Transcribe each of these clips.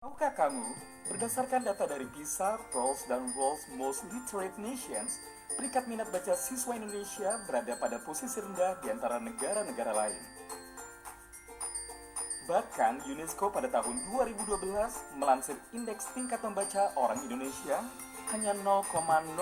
Tahukah kamu, berdasarkan data dari PISA, PROS, dan World's Most Literate Nations, peringkat minat baca siswa Indonesia berada pada posisi rendah di antara negara-negara lain. Bahkan UNESCO pada tahun 2012 melansir indeks tingkat membaca orang Indonesia hanya 0,001.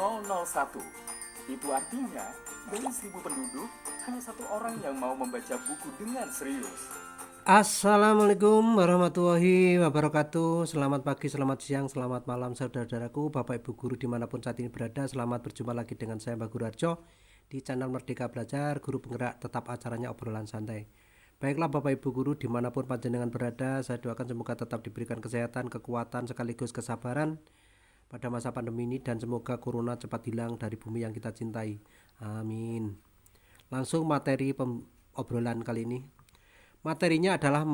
Itu artinya, dari 1.000 penduduk, hanya satu orang yang mau membaca buku dengan serius. Assalamualaikum warahmatullahi wabarakatuh. Selamat pagi, selamat siang, selamat malam saudara-saudaraku, Bapak Ibu Guru dimanapun saat ini berada. Selamat berjumpa lagi dengan saya Mbak Guru Harjo di channel Merdeka Belajar, Guru Penggerak tetap acaranya obrolan santai. Baiklah Bapak Ibu Guru dimanapun panjenengan berada, saya doakan semoga tetap diberikan kesehatan, kekuatan sekaligus kesabaran pada masa pandemi ini, dan semoga corona cepat hilang dari bumi yang kita cintai. Amin. Langsung materi obrolan kali ini. Materinya adalah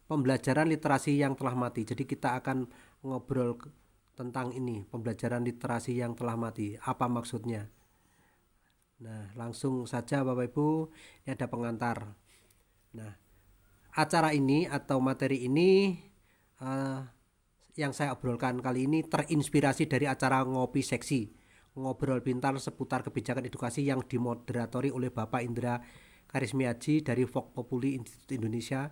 pembelajaran literasi yang telah mati. Jadi kita akan ngobrol tentang ini, pembelajaran literasi yang telah mati. Apa maksudnya? Nah, langsung saja Bapak Ibu, ini ada pengantar. Nah, acara ini atau materi ini yang saya obrolkan kali ini terinspirasi dari acara Ngopi Seksi, ngobrol pintar seputar kebijakan edukasi yang dimoderatori oleh Bapak Indra Karismiaji dari Vox Populi Institut Indonesia,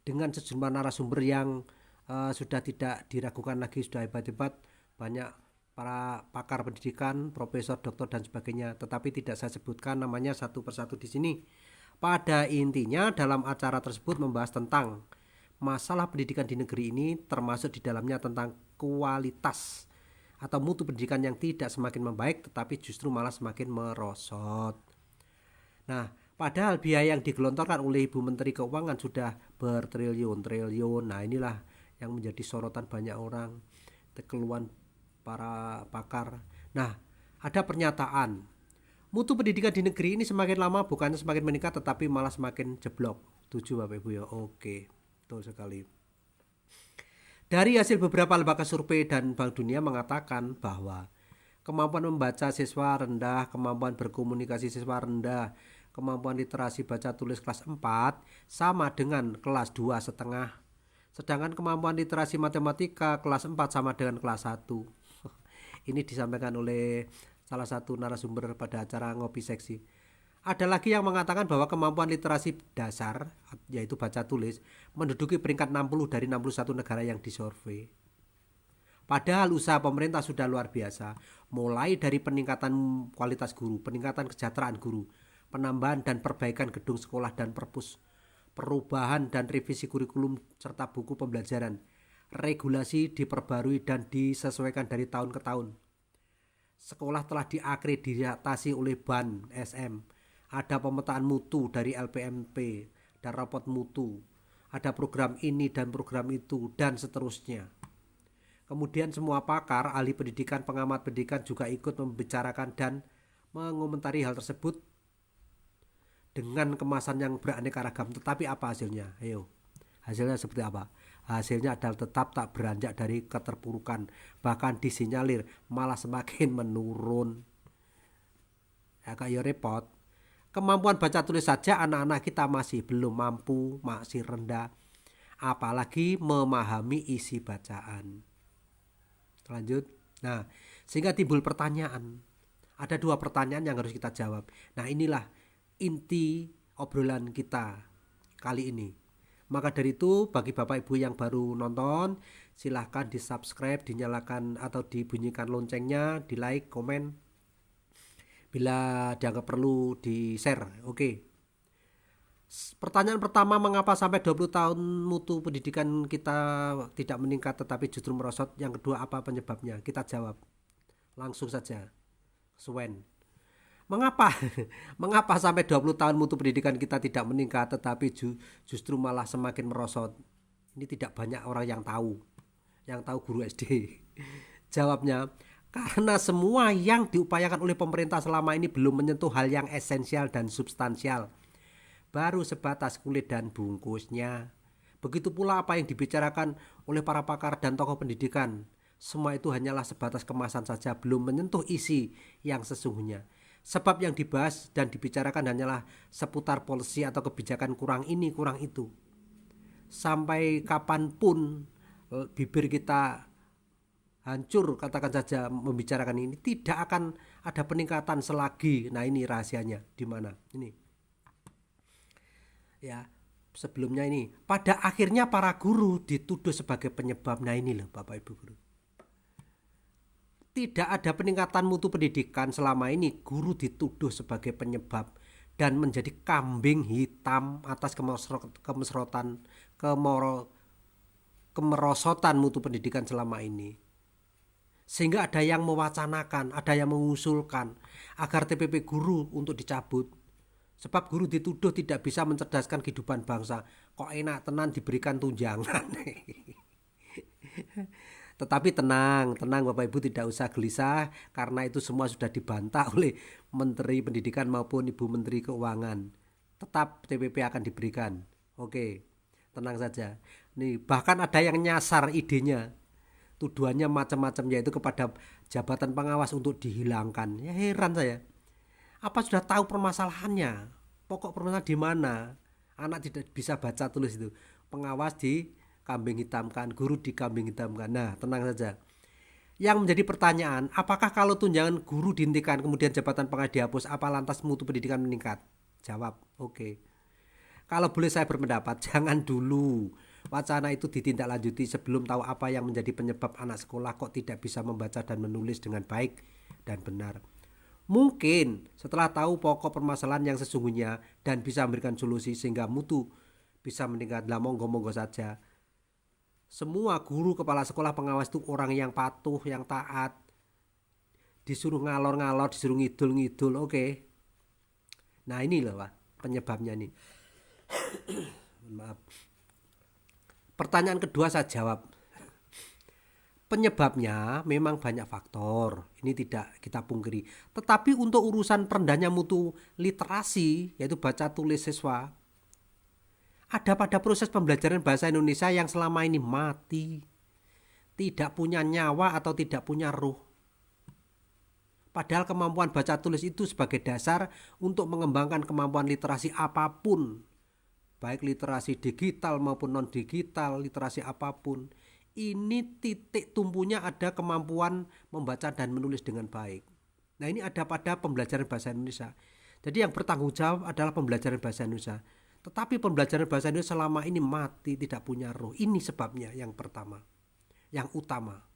dengan sejumlah narasumber yang sudah tidak diragukan lagi, sudah hebat-hebat, banyak para pakar pendidikan, profesor, doktor dan sebagainya, tetapi tidak saya sebutkan namanya satu persatu di sini. Pada intinya dalam acara tersebut membahas tentang masalah pendidikan di negeri ini, termasuk di dalamnya tentang kualitas atau mutu pendidikan yang tidak semakin membaik tetapi justru malah semakin merosot. Nah, padahal biaya yang digelontorkan oleh Ibu Menteri Keuangan sudah bertriliun-triliun. Nah, inilah yang menjadi sorotan banyak orang, keluhan para pakar. Nah, ada pernyataan, mutu pendidikan di negeri ini semakin lama bukannya semakin meningkat tetapi malah semakin jeblok. Setuju Bapak Ibu ya? Oke, betul sekali. Dari hasil beberapa lembaga survei dan Bank Dunia mengatakan bahwa kemampuan membaca siswa rendah, kemampuan berkomunikasi siswa rendah, kemampuan literasi baca tulis kelas 4 sama dengan kelas 2,5. Sedangkan kemampuan literasi matematika kelas 4 sama dengan kelas 1. Ini disampaikan oleh salah satu narasumber pada acara Ngopi Seksi. Ada lagi yang mengatakan bahwa kemampuan literasi dasar, yaitu baca tulis, menduduki peringkat 60 dari 61 negara yang disurvei. Padahal usaha pemerintah sudah luar biasa, mulai dari peningkatan kualitas guru, peningkatan kesejahteraan guru, penambahan dan perbaikan gedung sekolah dan perpus, perubahan dan revisi kurikulum serta buku pembelajaran, regulasi diperbarui dan disesuaikan dari tahun ke tahun. Sekolah telah diakreditasi oleh BAN SM, ada pemetaan mutu dari LPMP dan rapot mutu, ada program ini dan program itu dan seterusnya. Kemudian semua pakar, ahli pendidikan, pengamat pendidikan juga ikut membicarakan dan mengomentari hal tersebut dengan kemasan yang beraneka ragam. Tetapi apa hasilnya? Ayo, hasilnya seperti apa? Hasilnya adalah tetap tak beranjak dari keterpurukan, bahkan disinyalir malah semakin menurun. Agak ya repot. Kemampuan baca tulis saja anak-anak kita masih belum mampu, masih rendah, apalagi memahami isi bacaan. Lanjut. Nah, sehingga timbul pertanyaan. Ada dua pertanyaan yang harus kita jawab. Nah, inilah inti obrolan kita kali ini. Maka dari itu, bagi Bapak Ibu yang baru nonton, silahkan di subscribe, dinyalakan atau dibunyikan loncengnya, di like, komen. Bila dianggap perlu di share. Oke. Pertanyaan pertama, mengapa sampai 20 tahun mutu pendidikan kita tidak meningkat tetapi justru merosot? Yang kedua, apa penyebabnya? Kita jawab langsung saja. Swen. Mengapa? Mengapa sampai 20 tahun mutu pendidikan kita tidak meningkat tetapi justru malah semakin merosot? Ini tidak banyak orang yang tahu. Yang tahu guru SD. Jawabnya, karena semua yang diupayakan oleh pemerintah selama ini belum menyentuh hal yang esensial dan substansial. Baru sebatas kulit dan bungkusnya. Begitu pula apa yang dibicarakan oleh para pakar dan tokoh pendidikan. Semua itu hanyalah sebatas kemasan saja, belum menyentuh isi yang sesungguhnya. Sebab yang dibahas dan dibicarakan hanyalah seputar polisi atau kebijakan kurang ini, kurang itu. Sampai kapanpun bibir kita hancur, katakan saja membicarakan ini, tidak akan ada peningkatan selagi. Nah, ini rahasianya di mana? Ini. Ya, sebelumnya ini pada akhirnya para guru dituduh sebagai penyebab. Nah, ini loh Bapak Ibu guru. Tidak ada peningkatan mutu pendidikan selama ini guru dituduh sebagai penyebab dan menjadi kambing hitam atas kemerosotan mutu pendidikan selama ini. Sehingga ada yang mewacanakan, ada yang mengusulkan agar TPP guru untuk dicabut. Sebab guru dituduh tidak bisa mencerdaskan kehidupan bangsa. Kok enak tenan diberikan tunjangan. Tetapi tenang Bapak Ibu, tidak usah gelisah karena itu semua sudah dibantah oleh Menteri Pendidikan maupun Ibu Menteri Keuangan. Tetap TPP akan diberikan. Oke, tenang saja. Nih, bahkan ada yang nyasar idenya. Tuduhannya macam-macam, yaitu kepada jabatan pengawas untuk dihilangkan. Ya heran saya. Apa sudah tahu permasalahannya? Pokok permasalahan di mana? Anak tidak bisa baca tulis itu. Pengawas di kambing hitamkan, guru di kambing hitamkan. Nah, tenang saja. Yang menjadi pertanyaan, apakah kalau tunjangan guru dihentikan kemudian jabatan pengawas dihapus, apa lantas mutu pendidikan meningkat? Jawab, oke. Kalau boleh saya berpendapat, jangan dulu. Wacana itu ditindaklanjuti sebelum tahu apa yang menjadi penyebab anak sekolah kok tidak bisa membaca dan menulis dengan baik dan benar. Mungkin setelah tahu pokok permasalahan yang sesungguhnya dan bisa memberikan solusi sehingga mutu bisa meningkat. Lah monggo-monggo saja. Semua guru, kepala sekolah, pengawas itu orang yang patuh, yang taat. Disuruh ngalor-ngalor, disuruh ngidul-ngidul, oke. Nah ini loh Pak, penyebabnya nih. Maaf. Pertanyaan kedua saya jawab. Penyebabnya memang banyak faktor. Ini tidak kita pungkiri. Tetapi untuk urusan rendahnya mutu literasi, yaitu baca tulis siswa, ada pada proses pembelajaran bahasa Indonesia yang selama ini mati. Tidak punya nyawa atau tidak punya ruh. Padahal kemampuan baca tulis itu sebagai dasar untuk mengembangkan kemampuan literasi apapun. Baik literasi digital maupun non-digital, literasi apapun. Ini titik tumpunya ada kemampuan membaca dan menulis dengan baik. Nah ini ada pada pembelajaran bahasa Indonesia. Jadi yang bertanggung jawab adalah pembelajaran bahasa Indonesia. Tetapi pembelajaran bahasa Indonesia selama ini mati, tidak punya ruh. Ini sebabnya yang pertama, yang utama.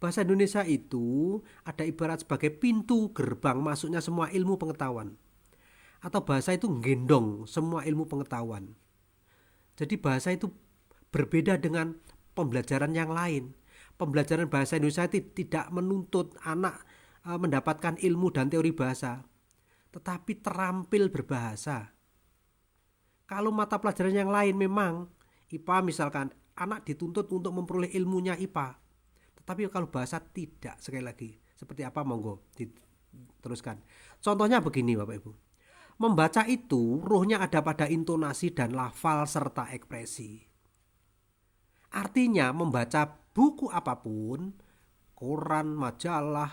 Bahasa Indonesia itu ada ibarat sebagai pintu gerbang masuknya semua ilmu pengetahuan. Atau bahasa itu nggendong semua ilmu pengetahuan. Jadi bahasa itu berbeda dengan pembelajaran yang lain. Pembelajaran bahasa Indonesia tidak menuntut anak mendapatkan ilmu dan teori bahasa, tetapi terampil berbahasa. Kalau mata pelajaran yang lain memang IPA misalkan, anak dituntut untuk memperoleh ilmunya IPA. Tetapi kalau bahasa tidak, sekali lagi. Seperti apa monggo diteruskan. Contohnya begini Bapak Ibu. Membaca itu ruhnya ada pada intonasi dan lafal serta ekspresi. Artinya membaca buku apapun, koran, majalah,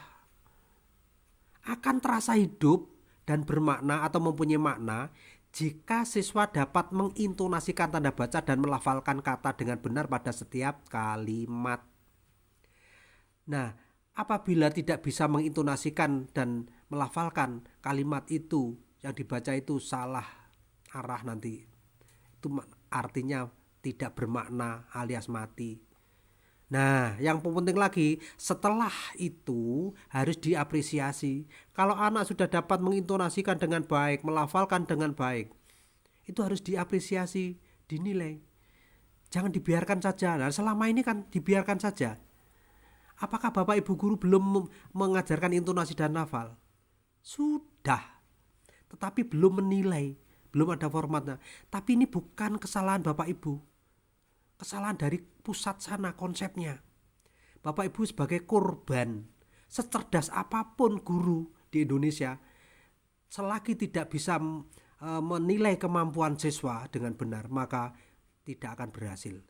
akan terasa hidup dan bermakna atau mempunyai makna jika siswa dapat mengintonasikan tanda baca dan melafalkan kata dengan benar pada setiap kalimat. Nah, apabila tidak bisa mengintonasikan dan melafalkan kalimat itu, yang dibaca itu salah arah nanti, itu artinya tidak bermakna alias mati. Nah yang penting lagi, setelah itu harus diapresiasi. Kalau anak sudah dapat mengintonasikan dengan baik, melafalkan dengan baik, itu harus diapresiasi, dinilai. Jangan dibiarkan saja. Nah selama ini kan dibiarkan saja. Apakah Bapak Ibu guru belum mengajarkan intonasi dan lafal? Sudah, tetapi belum menilai, belum ada formatnya. Tapi ini bukan kesalahan Bapak Ibu, kesalahan dari pusat sana konsepnya. Bapak Ibu sebagai korban, secerdas apapun guru di Indonesia, selagi tidak bisa menilai kemampuan siswa dengan benar, maka tidak akan berhasil.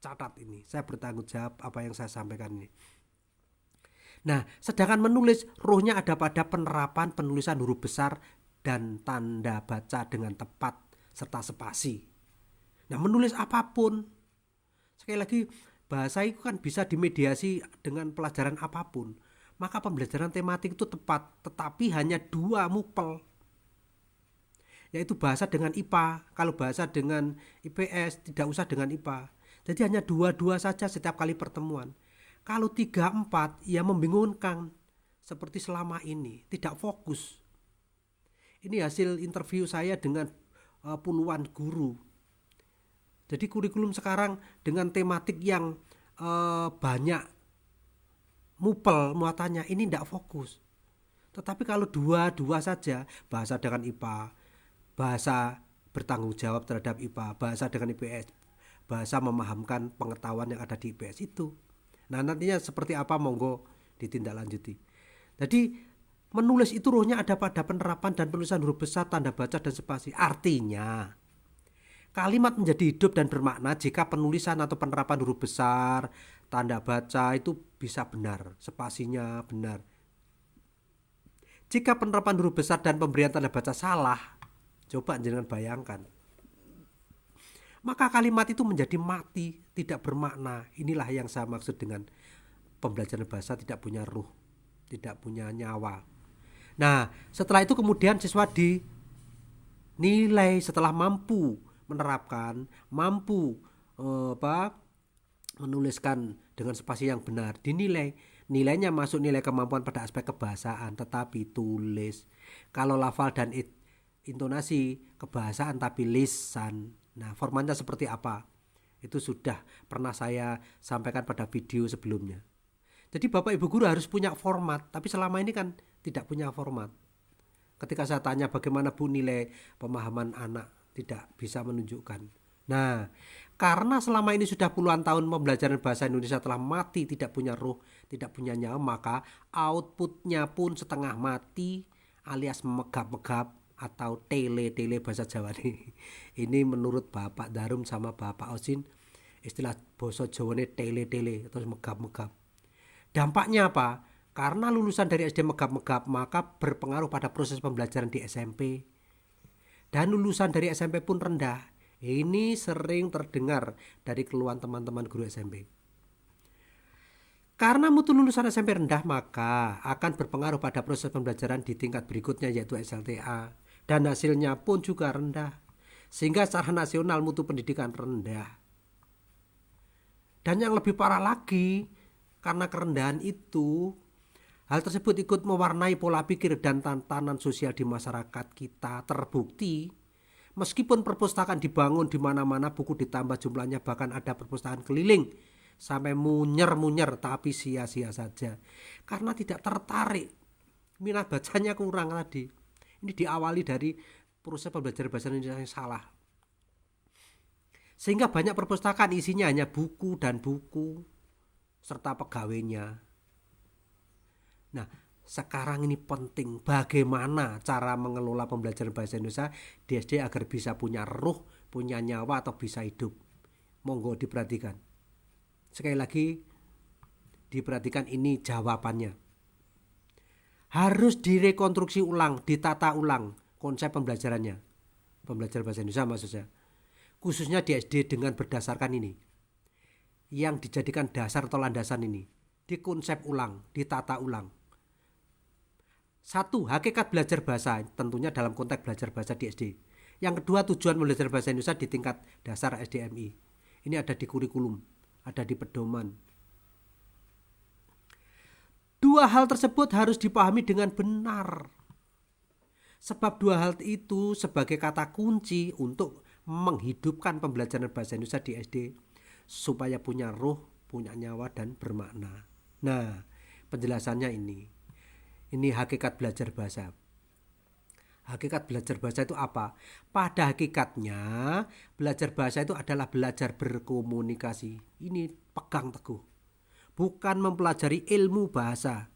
Catat ini, saya bertanggung jawab apa yang saya sampaikan ini. Nah, sedangkan menulis, ruhnya ada pada penerapan penulisan huruf besar dan tanda baca dengan tepat serta spasi. Nah, menulis apapun, sekali lagi, bahasa itu kan bisa dimediasi dengan pelajaran apapun. Maka pembelajaran tematik itu tepat, tetapi hanya 2 mupel, yaitu bahasa dengan IPA. Kalau bahasa dengan IPS tidak usah dengan IPA. Jadi hanya 2 saja setiap kali pertemuan. Kalau 3-4 ya membingungkan, seperti selama ini tidak fokus. Ini hasil interview saya dengan puluhan guru. Jadi kurikulum sekarang dengan tematik yang banyak mupel muatannya, ini tidak fokus. Tetapi kalau 2 saja, bahasa dengan IPA, bahasa bertanggung jawab terhadap IPA, bahasa dengan IPS, bahasa memahamkan pengetahuan yang ada di IPS itu. Nah, nantinya seperti apa monggo ditindaklanjuti. Jadi menulis itu ruhnya ada pada penerapan dan penulisan huruf besar, tanda baca dan spasi. Artinya kalimat menjadi hidup dan bermakna jika penulisan atau penerapan huruf besar, tanda baca itu bisa benar, spasinya benar. Jika penerapan huruf besar dan pemberian tanda baca salah, coba jangan bayangkan, maka kalimat itu menjadi mati, tidak bermakna. Inilah yang saya maksud dengan pembelajaran bahasa tidak punya ruh, tidak punya nyawa. Nah, setelah itu kemudian siswa dinilai setelah mampu menerapkan, mampu menuliskan dengan spasi yang benar, dinilai. Nilainya masuk nilai kemampuan pada aspek kebahasaan, tetapi tulis. Kalau lafal dan intonasi kebahasaan tapi lisan. Nah, formatnya seperti apa? Itu sudah pernah saya sampaikan pada video sebelumnya. Jadi Bapak Ibu guru harus punya format, tapi selama ini kan tidak punya format. Ketika saya tanya bagaimana Bu nilai pemahaman anak, tidak bisa menunjukkan. Nah, karena selama ini sudah puluhan tahun pembelajaran bahasa Indonesia telah mati, tidak punya ruh, tidak punya nyawa, maka outputnya pun setengah mati alias megap-megap atau tele bahasa Jawa nih. Ini menurut Bapak Darum sama Bapak Osin, istilah bahasa Jawa ini tele atau megap-megap. Dampaknya apa? Karena lulusan dari SD megap-megap, maka berpengaruh pada proses pembelajaran di SMP. Dan lulusan dari SMP pun rendah. Ini sering terdengar dari keluhan teman-teman guru SMP. Karena mutu lulusan SMP rendah, maka akan berpengaruh pada proses pembelajaran di tingkat berikutnya yaitu SLTA. Dan hasilnya pun juga rendah. Sehingga secara nasional mutu pendidikan rendah. Dan yang lebih parah lagi, karena kerendahan itu, hal tersebut ikut mewarnai pola pikir dan tatanan sosial di masyarakat kita. Terbukti meskipun perpustakaan dibangun di mana-mana, buku ditambah jumlahnya, bahkan ada perpustakaan keliling sampai munyer, tapi sia-sia saja. Karena tidak tertarik, minat bacanya kurang tadi. Ini diawali dari proses pembelajaran bahasa Indonesia yang salah. Sehingga banyak perpustakaan isinya hanya buku dan buku serta pegawainya. Nah, sekarang ini penting bagaimana cara mengelola pembelajaran bahasa Indonesia di SD agar bisa punya ruh, punya nyawa atau bisa hidup. Monggo diperhatikan. Sekali lagi diperhatikan, ini jawabannya. Harus direkonstruksi ulang, ditata ulang konsep pembelajarannya. Pembelajaran bahasa Indonesia maksudnya. Khususnya di SD dengan berdasarkan ini. Yang dijadikan dasar atau landasan ini. Dikonsep ulang, ditata ulang. 1. Hakikat belajar bahasa, tentunya dalam konteks belajar bahasa di SD. Yang kedua, tujuan belajar bahasa Indonesia di tingkat dasar SDMI. Ini ada di kurikulum, ada di pedoman. 2 hal tersebut harus dipahami dengan benar. Sebab 2 hal itu sebagai kata kunci untuk menghidupkan pembelajaran bahasa Indonesia di SD supaya punya ruh, punya nyawa dan bermakna. Nah, penjelasannya ini. Ini hakikat belajar bahasa. Hakikat belajar bahasa itu apa? Pada hakikatnya, belajar bahasa itu adalah belajar berkomunikasi. Ini pegang teguh. Bukan mempelajari ilmu bahasa.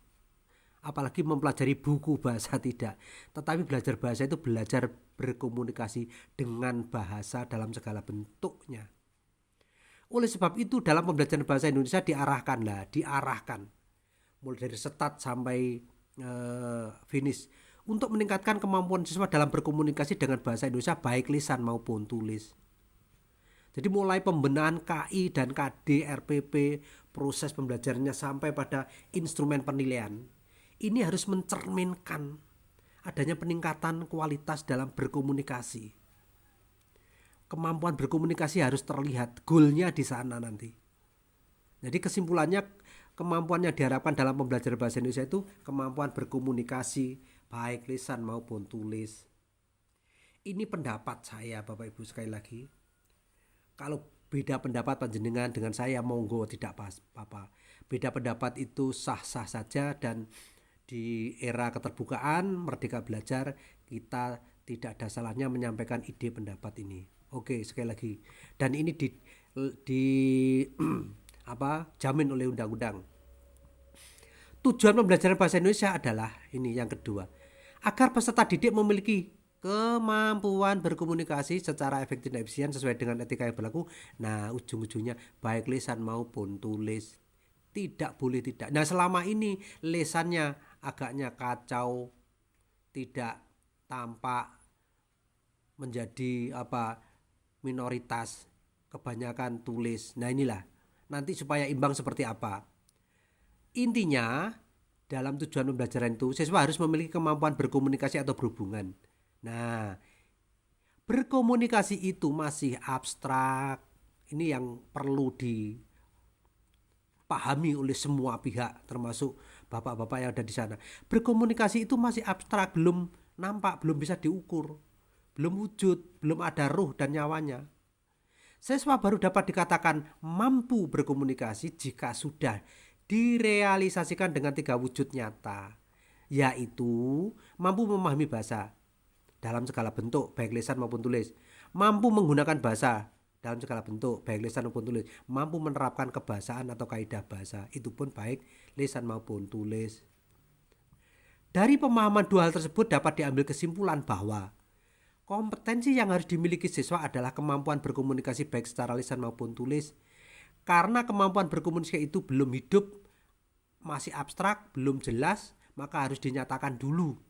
Apalagi mempelajari buku bahasa, tidak. Tetapi belajar bahasa itu belajar berkomunikasi dengan bahasa dalam segala bentuknya. Oleh sebab itu dalam pembelajaran bahasa Indonesia diarahkan. Mulai dari start sampai finish untuk meningkatkan kemampuan siswa dalam berkomunikasi dengan bahasa Indonesia baik lisan maupun tulis. Jadi mulai pembenahan KI dan KD, RPP, proses pembelajarannya sampai pada instrumen penilaian. Ini harus mencerminkan adanya peningkatan kualitas dalam berkomunikasi. Kemampuan berkomunikasi harus terlihat, goalnya di sana nanti. Jadi kesimpulannya, kemampuan yang diharapkan dalam pembelajaran bahasa Indonesia itu kemampuan berkomunikasi, baik lisan maupun tulis. Ini pendapat saya Bapak Ibu sekali lagi. Kalau beda pendapat panjenengan dengan saya, monggo, tidak apa-apa. Beda pendapat itu sah-sah saja, dan di era keterbukaan Merdeka Belajar kita tidak ada salahnya menyampaikan ide pendapat ini. Oke, sekali lagi. Dan ini di jamin oleh undang-undang. Tujuan pembelajaran bahasa Indonesia adalah ini yang kedua, agar peserta didik memiliki kemampuan berkomunikasi secara efektif dan efisien sesuai dengan etika yang berlaku. Nah, ujung-ujungnya baik lisan maupun tulis. Tidak boleh tidak. Nah, selama ini lisannya agaknya kacau, tidak tampak, menjadi minoritas, kebanyakan tulis. Nah, inilah nanti supaya imbang seperti apa. Intinya dalam tujuan pembelajaran itu siswa harus memiliki kemampuan berkomunikasi atau berhubungan. Nah, berkomunikasi itu masih abstrak. Ini yang perlu dipahami oleh semua pihak, termasuk bapak-bapak yang ada di sana. Berkomunikasi itu masih abstrak, belum nampak, belum bisa diukur, belum wujud, belum ada ruh dan nyawanya. Siswa baru dapat dikatakan mampu berkomunikasi jika sudah direalisasikan dengan 3 wujud nyata, yaitu mampu memahami bahasa dalam segala bentuk, baik lisan maupun tulis, mampu menggunakan bahasa dalam segala bentuk, baik lisan maupun tulis, mampu menerapkan kebahasaan atau kaidah bahasa, itu pun baik lisan maupun tulis. Dari pemahaman 2 hal tersebut dapat diambil kesimpulan bahwa kompetensi yang harus dimiliki siswa adalah kemampuan berkomunikasi baik secara lisan maupun tulis. Karena kemampuan berkomunikasi itu belum hidup, masih abstrak, belum jelas, maka harus dinyatakan dulu,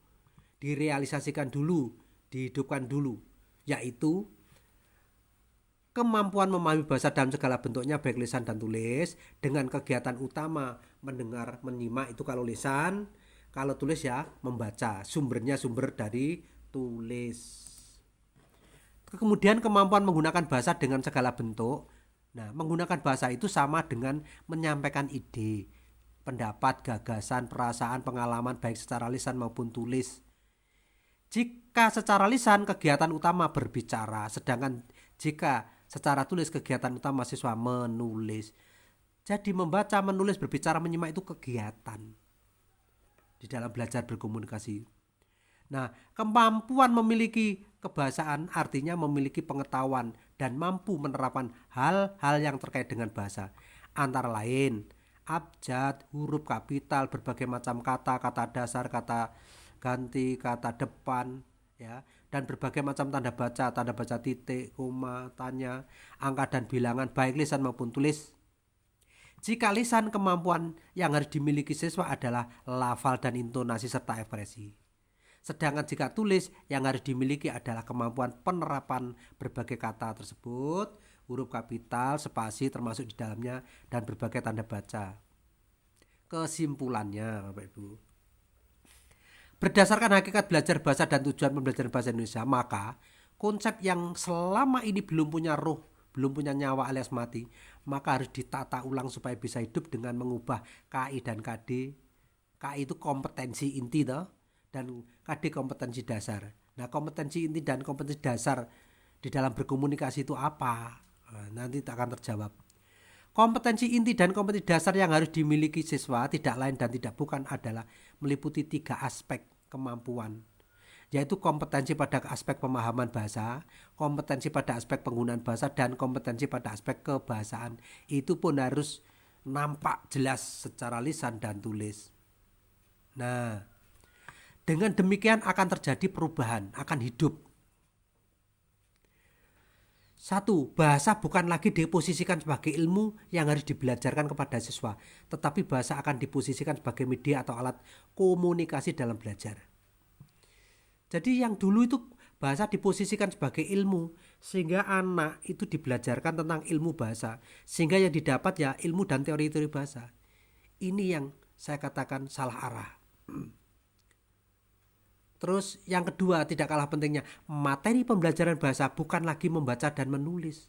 direalisasikan dulu, dihidupkan dulu, yaitu kemampuan memahami bahasa dalam segala bentuknya baik lisan dan tulis, dengan kegiatan utama mendengar, menyimak itu kalau lisan, kalau tulis ya membaca, sumbernya sumber dari tulis. Kemudian kemampuan menggunakan bahasa dengan segala bentuk. Nah, menggunakan bahasa itu sama dengan menyampaikan ide, pendapat, gagasan, perasaan, pengalaman baik secara lisan maupun tulis. Jika secara lisan kegiatan utama berbicara, sedangkan jika secara tulis kegiatan utama siswa menulis. Jadi membaca, menulis, berbicara, menyimak itu kegiatan di dalam belajar berkomunikasi. Nah, kemampuan memiliki kebahasaan artinya memiliki pengetahuan dan mampu menerapkan hal-hal yang terkait dengan bahasa. Antara lain, abjad, huruf kapital, berbagai macam kata, kata dasar, kata ganti, kata depan, ya, dan berbagai macam tanda baca titik, koma, tanya, angka dan bilangan, baik lisan maupun tulis. Jika lisan, kemampuan yang harus dimiliki siswa adalah lafal dan intonasi serta ekspresi. Sedangkan jika tulis, yang harus dimiliki adalah kemampuan penerapan berbagai kata tersebut, huruf kapital, spasi termasuk di dalamnya, dan berbagai tanda baca. Kesimpulannya, Bapak Ibu, berdasarkan hakikat belajar bahasa dan tujuan pembelajaran bahasa Indonesia, maka konsep yang selama ini belum punya ruh, belum punya nyawa alias mati, maka harus ditata ulang supaya bisa hidup dengan mengubah KI dan KD. KI itu kompetensi inti toh, dan KD kompetensi dasar. Nah, kompetensi inti dan kompetensi dasar di dalam berkomunikasi itu apa? Nanti akan terjawab. Kompetensi inti dan kompetensi dasar yang harus dimiliki siswa tidak lain dan tidak bukan adalah meliputi 3 aspek kemampuan, yaitu kompetensi pada aspek pemahaman bahasa, kompetensi pada aspek penggunaan bahasa, dan kompetensi pada aspek kebahasaan. Itu pun harus nampak jelas secara lisan dan tulis. Nah, dengan demikian akan terjadi perubahan, akan hidup. 1. Bahasa bukan lagi diposisikan sebagai ilmu yang harus dibelajarkan kepada siswa, tetapi bahasa akan diposisikan sebagai media atau alat komunikasi dalam belajar. Jadi yang dulu itu Bahasa diposisikan sebagai ilmu, sehingga anak itu dibelajarkan tentang ilmu bahasa, sehingga yang didapat ya ilmu dan teori-teori bahasa. Ini yang saya katakan salah arah. Terus yang kedua, tidak kalah pentingnya, materi pembelajaran bahasa bukan lagi membaca dan menulis,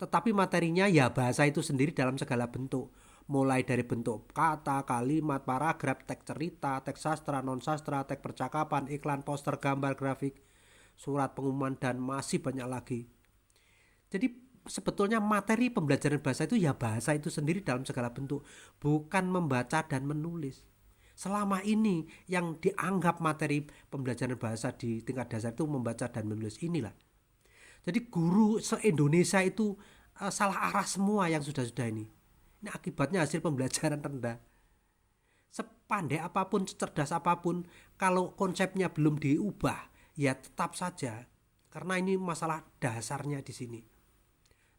tetapi materinya ya bahasa itu sendiri dalam segala bentuk. Mulai dari bentuk kata, kalimat, paragraf, teks cerita, teks sastra, non sastra, teks percakapan, iklan, poster, gambar, grafik, surat pengumuman, dan masih banyak lagi. Jadi sebetulnya materi pembelajaran bahasa itu ya bahasa itu sendiri dalam segala bentuk, bukan membaca dan menulis. Selama ini yang dianggap materi pembelajaran bahasa di tingkat dasar itu membaca dan menulis inilah. Jadi guru se-Indonesia itu salah arah semua yang sudah-sudah ini. Ini akibatnya hasil pembelajaran rendah. Sepandai apapun, secerdas apapun, kalau konsepnya belum diubah, ya tetap saja. Karena ini masalah dasarnya di sini.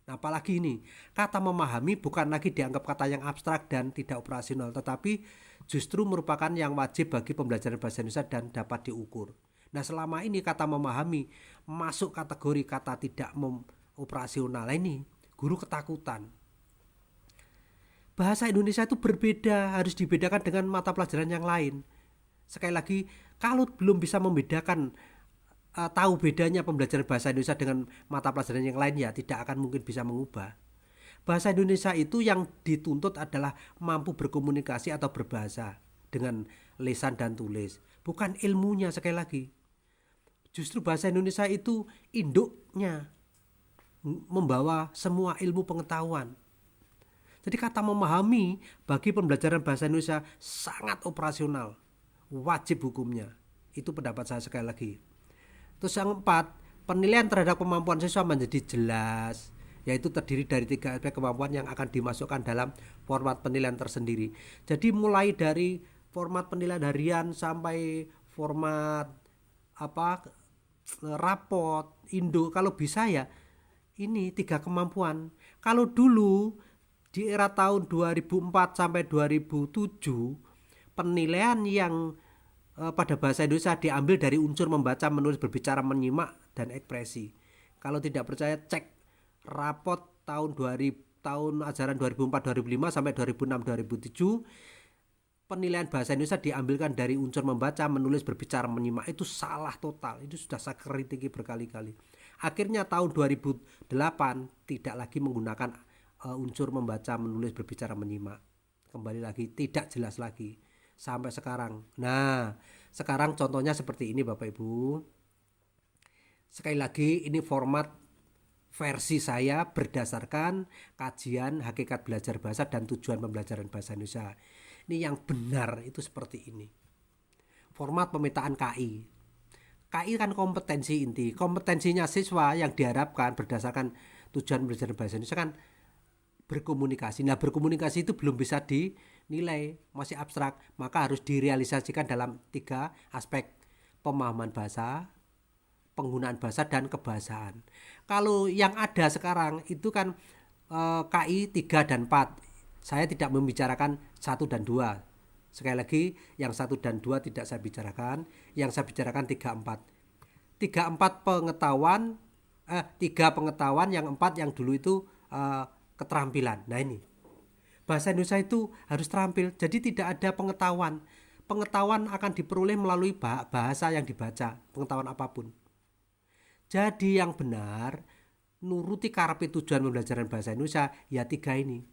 Nah, apalagi ini, kata memahami bukan lagi dianggap kata yang abstrak dan tidak operasional, tetapi justru merupakan yang wajib bagi pembelajaran bahasa Indonesia dan dapat diukur. Nah, selama ini kata memahami masuk kategori kata tidak operasional, ini guru ketakutan. Bahasa Indonesia itu berbeda, harus dibedakan dengan mata pelajaran yang lain. Sekali lagi, kalau belum bisa membedakan, tahu bedanya pembelajaran bahasa Indonesia dengan mata pelajaran yang lain, ya tidak akan mungkin bisa mengubah. Bahasa Indonesia itu yang dituntut adalah mampu berkomunikasi atau berbahasa dengan lisan dan tulis, bukan ilmunya. Sekali lagi, justru bahasa Indonesia itu induknya membawa semua ilmu pengetahuan. Jadi kata memahami bagi pembelajaran bahasa Indonesia sangat operasional, wajib hukumnya. Itu pendapat saya sekali lagi. Terus yang 4, penilaian terhadap kemampuan siswa menjadi jelas, yaitu terdiri dari 3 aspek kemampuan yang akan dimasukkan dalam format penilaian tersendiri. Jadi mulai dari format penilaian harian sampai format rapot, induk, kalau bisa ya ini 3 kemampuan. Kalau dulu di era tahun 2004 sampai 2007, penilaian yang pada bahasa Indonesia diambil dari unsur membaca, menulis, berbicara, menyimak, dan ekspresi. Kalau tidak percaya, cek rapot tahun ajaran 2004-2005 sampai 2006-2007. Penilaian bahasa Indonesia diambilkan dari unsur membaca, menulis, berbicara, menyimak. Itu salah total. Itu sudah saya kritiki berkali-kali. Akhirnya tahun 2008 tidak lagi menggunakan unsur membaca, menulis, berbicara, menyimak. Kembali lagi tidak jelas lagi sampai sekarang. Nah, sekarang contohnya seperti ini Bapak Ibu. Sekali lagi, ini format versi saya berdasarkan kajian hakikat belajar bahasa dan tujuan pembelajaran bahasa Indonesia. Ini yang benar itu seperti ini. Format pemetaan KI. KI kan kompetensi inti. Kompetensinya siswa yang diharapkan berdasarkan tujuan pembelajaran bahasa Indonesia kan berkomunikasi. Nah, berkomunikasi itu belum bisa dinilai, masih abstrak, maka harus direalisasikan dalam 3 aspek: pemahaman bahasa, penggunaan bahasa, dan kebahasaan. Kalau yang ada sekarang itu kan KI 3 dan 4. Saya tidak membicarakan 1 dan 2. Sekali lagi, yang 1 dan 2 tidak saya bicarakan, yang saya bicarakan 3, 4. 3, 4 pengetahuan, 3 pengetahuan, yang 4 yang dulu itu keterampilan. Nah, ini bahasa Indonesia itu harus terampil. Jadi tidak ada pengetahuan. Pengetahuan akan diperoleh melalui bahasa yang dibaca, pengetahuan apapun. Jadi yang benar, nuruti karepe tujuan pembelajaran bahasa Indonesia ya 3 ini.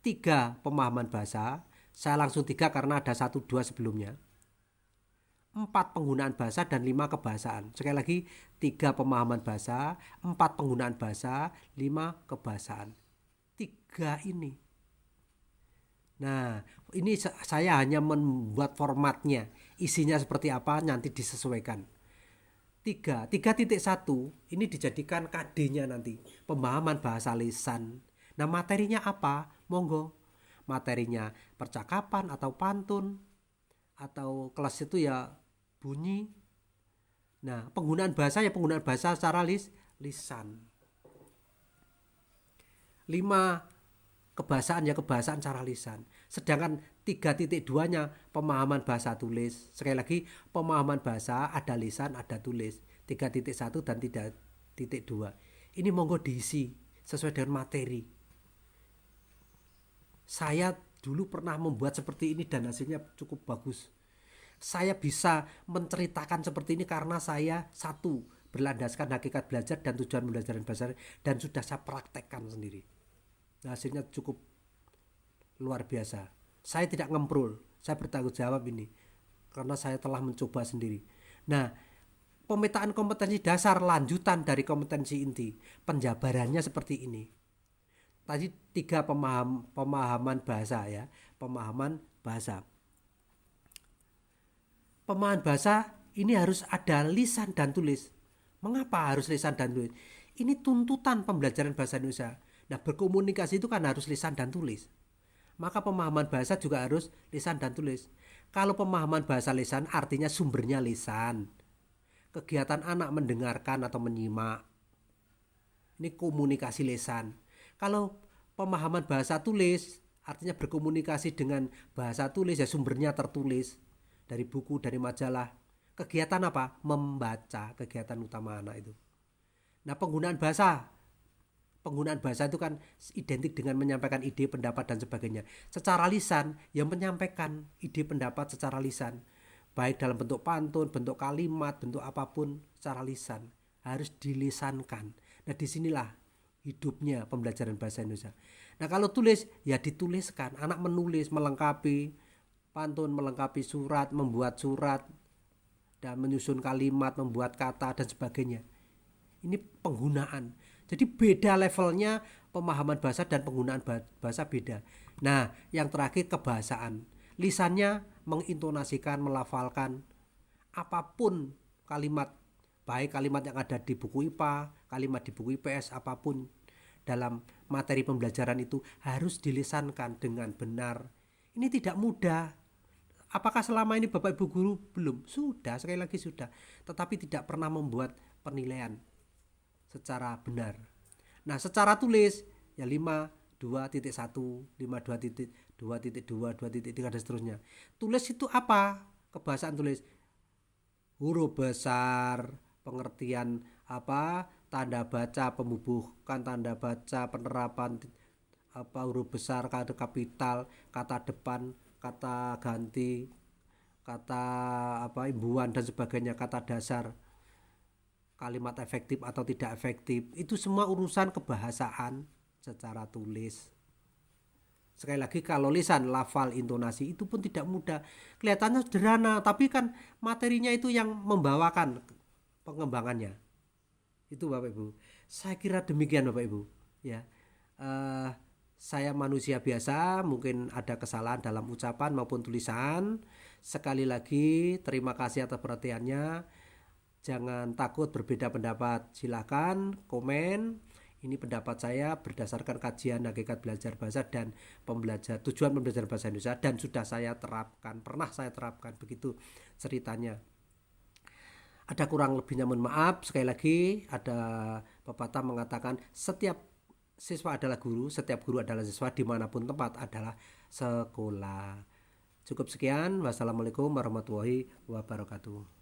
3 pemahaman bahasa, saya langsung 3 karena ada 1, 2 sebelumnya. 4 penggunaan bahasa dan 5 kebahasaan. Sekali lagi, 3 pemahaman bahasa, 4 penggunaan bahasa, 5 kebahasaan. 3 ini. Nah, ini saya hanya membuat formatnya. Isinya seperti apa nanti disesuaikan. 3.1 ini dijadikan KD-nya nanti. Pemahaman bahasa lisan. Nah, materinya apa? Monggo. Materinya percakapan atau pantun. Atau kelas itu ya bunyi. Nah, penggunaan bahasa ya penggunaan bahasa secara lisan. 5 kebahasaan ya kebahasaan secara lisan. Sedangkan 3.2-nya pemahaman bahasa tulis. Sekali lagi, pemahaman bahasa ada lisan, ada tulis. 3.1 dan 3.2. Ini monggo diisi sesuai dengan materi. Saya dulu pernah membuat seperti ini dan hasilnya cukup bagus. Saya bisa menceritakan seperti ini karena saya satu, berlandaskan hakikat belajar dan tujuan pembelajaran bahasa dan sudah saya praktekkan sendiri. Nah, hasilnya cukup luar biasa. Saya tidak ngemprul, saya bertanggung jawab ini karena saya telah mencoba sendiri. Nah, pemetaan kompetensi dasar lanjutan dari kompetensi inti, penjabarannya seperti ini. Tadi 3 pemahaman bahasa ya, pemahaman bahasa. Pemahaman bahasa ini harus ada lisan dan tulis. Mengapa harus lisan dan tulis? Ini tuntutan pembelajaran bahasa Indonesia. Nah, berkomunikasi itu kan harus lisan dan tulis. Maka pemahaman bahasa juga harus lisan dan tulis. Kalau pemahaman bahasa lisan artinya sumbernya lisan. Kegiatan anak mendengarkan atau menyimak. Ini komunikasi lisan. Kalau pemahaman bahasa tulis artinya berkomunikasi dengan bahasa tulis ya sumbernya tertulis. Dari buku, dari majalah. Kegiatan apa? Membaca, kegiatan utama anak itu. Nah, penggunaan bahasa itu kan identik dengan menyampaikan ide, pendapat dan sebagainya. Secara lisan, yang menyampaikan ide, pendapat secara lisan, baik dalam bentuk pantun, bentuk kalimat, bentuk apapun, secara lisan harus dilisankan. Nah, disinilah hidupnya pembelajaran bahasa Indonesia. Nah, kalau tulis ya dituliskan, anak menulis, melengkapi pantun, melengkapi surat, membuat surat dan menyusun kalimat, membuat kata dan sebagainya. Ini penggunaan. Jadi beda levelnya pemahaman bahasa dan penggunaan bahasa beda. Nah, yang terakhir kebahasaan. Lisannya mengintonasikan, melafalkan apapun kalimat, baik kalimat yang ada di buku IPA, kalimat di buku IPS, apapun dalam materi pembelajaran itu harus dilisankan dengan benar. Ini tidak mudah. Apakah selama ini Bapak Ibu guru belum? Sudah, sekali lagi sudah. Tetapi tidak pernah membuat penilaian secara benar. Nah, secara tulis ya 5.2.1, 5.2.2, 2.3 dan seterusnya. Tulis itu apa? Kebahasaan tulis. Huruf besar, pengertian apa? Tanda baca, pembubuhan tanda baca, penerapan huruf besar, kata kapital, kata depan, kata ganti, kata imbuhan dan sebagainya, kata dasar, kalimat efektif atau tidak efektif, itu semua urusan kebahasaan secara tulis. Sekali lagi kalau lisan, lafal, intonasi itu pun tidak mudah. Kelihatannya sederhana, tapi kan materinya itu yang membawakan pengembangannya. Itu Bapak Ibu. Saya kira demikian Bapak Ibu. Ya. Saya manusia biasa, mungkin ada kesalahan dalam ucapan maupun tulisan. Sekali lagi terima kasih atas perhatiannya. Jangan takut berbeda pendapat, silakan komen. Ini pendapat saya berdasarkan kajian hakikat belajar bahasa dan tujuan pembelajaran bahasa Indonesia dan sudah saya terapkan, pernah saya terapkan, begitu ceritanya. Ada kurang lebihnya mohon maaf. Sekali lagi ada pepatah mengatakan setiap siswa adalah guru, setiap guru adalah siswa, dimanapun tempat adalah sekolah. Cukup sekian. Wassalamualaikum warahmatullahi wabarakatuh.